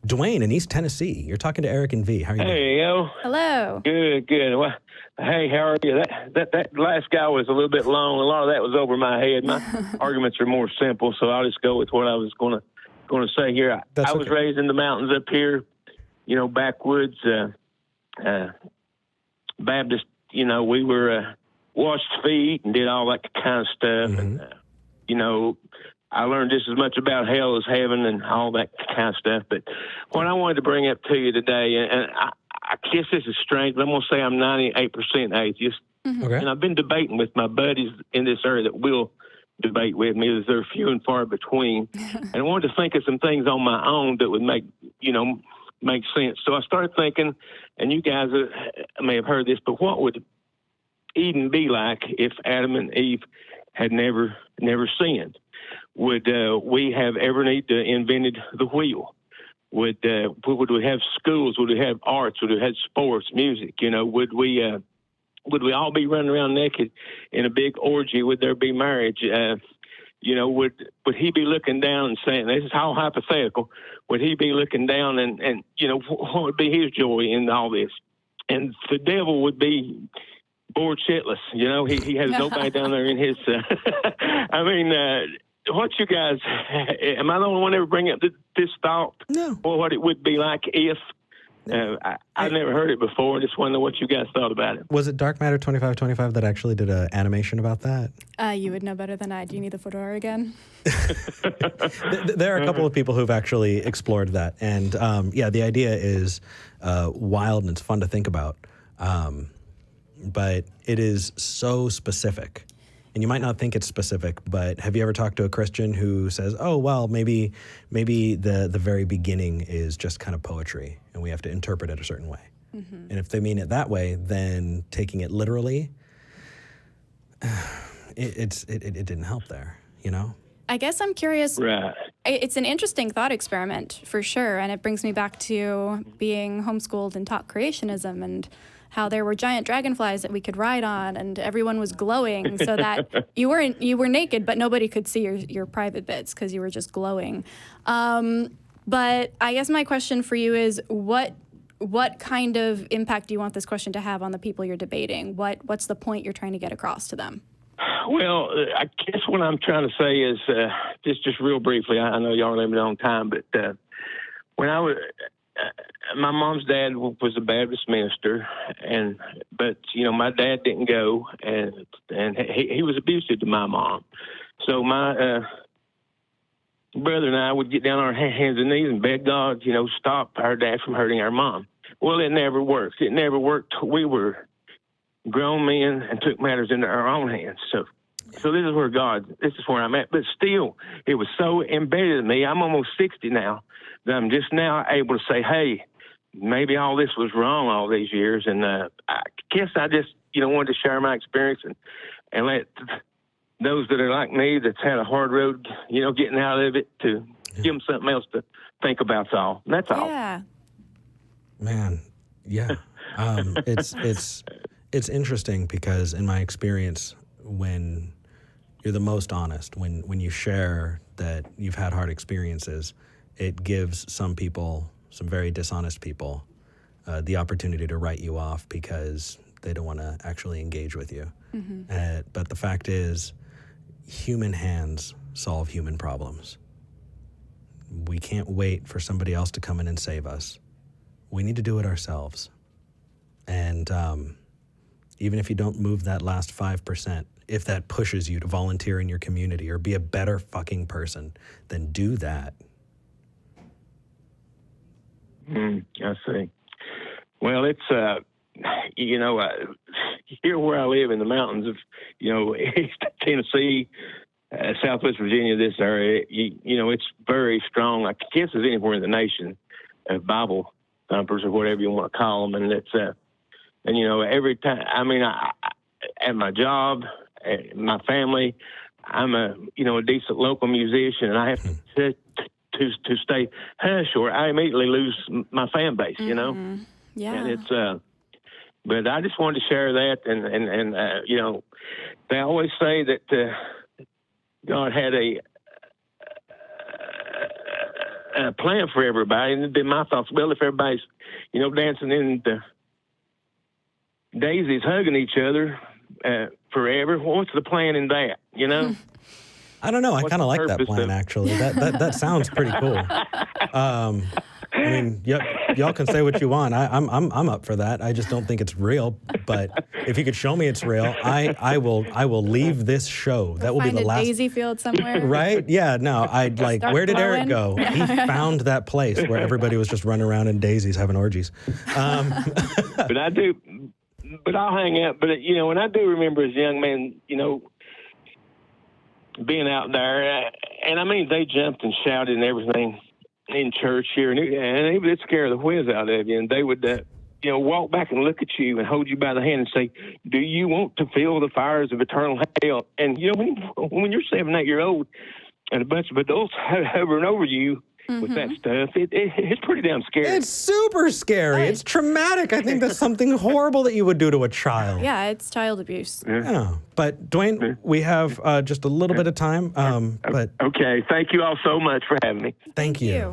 Duane in East Tennessee. You're talking to Eric and V. How are you doing? Hey, yo. Hello. Good. Well, hey, how are you? That last guy was a little bit long. A lot of that was over my head. My arguments are more simple, so I'll just go with what I was going to say here. I was raised in the mountains up here, backwoods, Baptist. We were washed feet and did all that kind of stuff, and I learned just as much about hell as heaven and all that kind of stuff. But what I wanted to bring up to you today, and I guess this is strange, but I'm going to say I'm 98% atheist. Okay. And I've been debating with my buddies in this area that will debate with me, as they're few and far between. And I wanted to think of some things on my own that would make sense. So I started thinking, and you guys may have heard this, but what would Eden be like if Adam and Eve had never sinned? Would we have ever need to invented the wheel? Would we have schools? Would we have arts? Would we have sports, music? Would we all be running around naked in a big orgy? Would there be marriage? Would he be looking down and saying, this is all hypothetical, would he be looking down and what would be his joy in all this? And the devil would be bored shitless. He has nobody down there in his, what you guys, am I the only one ever bring up this thought? No. Or what it would be like if, I've never heard it before. I just want to know what you guys thought about it. Was it Dark Matter 2525 that actually did an animation about that? You would know better than I. Do you need the fedora again? There are a couple of people who've actually explored that. And the idea is wild and it's fun to think about. But it is so specific. And you might not think it's specific, but have you ever talked to a Christian who says, oh, well, maybe the very beginning is just kind of poetry and we have to interpret it a certain way? Mm-hmm. And if they mean it that way, then taking it literally, it didn't help there, I guess I'm curious. Right. It's an interesting thought experiment for sure. And it brings me back to being homeschooled and taught creationism and how there were giant dragonflies that we could ride on, and everyone was glowing so that you were naked, but nobody could see your private bits because you were just glowing. But I guess my question for you is, what kind of impact do you want this question to have on the people you're debating? What's the point you're trying to get across to them? Well, I guess what I'm trying to say is just real briefly. I know y'all are limited on time, but when I was. My mom's dad was a Baptist minister, but my dad didn't go, and he was abusive to my mom. So my brother and I would get down on our hands and knees and beg God, stop our dad from hurting our mom. Well, it never worked. It never worked. We were grown men and took matters into our own hands. So this is where I'm at. But still, it was so embedded in me. I'm almost 60 now. That I'm just now able to say, hey, maybe all this was wrong all these years. And I guess I just, wanted to share my experience and let those that are like me that's had a hard road, getting out of it, to give them something else to think about. All. And that's all. Yeah. Man, yeah. It's interesting because in my experience, when you're the most honest, when you share that you've had hard experiences, it gives some people, some very dishonest people, the opportunity to write you off because they don't want to actually engage with you. Mm-hmm. But the fact is, human hands solve human problems. We can't wait for somebody else to come in and save us. We need to do it ourselves. And even if you don't move that last 5%, if that pushes you to volunteer in your community or be a better fucking person, then do that. I see. Well, it's, here where I live in the mountains of, East Tennessee, Southwest Virginia, this area, it's very strong. I guess it's anywhere in the nation, Bible thumpers or whatever you want to call them. And it's, every time, I at my job, my family, I'm a decent local musician, and I have to stay hush or I immediately lose my fan base, Mm-hmm. Yeah. And it's, but I just wanted to share that. And they always say that God had plan for everybody. And then my thoughts, well, if everybody's, dancing in the daisies, hugging each other forever, what's the plan in that, I don't know. I What's kind of the like that purpose plan, of- actually. That sounds pretty cool. I mean, y'all can say what you want. I'm up for that. I just don't think it's real. But if you could show me it's real, I will leave this show. That will be Find the a last. daisy field somewhere. Right? Yeah. No. I'd like. Start Where did Eric glowing. go? He found that place where everybody was just running around in daisies having orgies. But I do, but I'll hang out. But, and I do remember as a young man, being out there, and I mean, they jumped and shouted and everything in church here, and it would scare the whiz out of you, and they would, walk back and look at you and hold you by the hand and say, do you want to feel the fires of eternal hell? And, when you're 7, 8 years old and a bunch of adults hovering over you with that stuff, it's pretty damn scary. It's super scary. It's traumatic. I think that's something horrible that you would do to a child. Yeah, it's child abuse. Yeah. But Duane, we have just a little bit of time. But Okay. Thank you all so much for having me. thank you.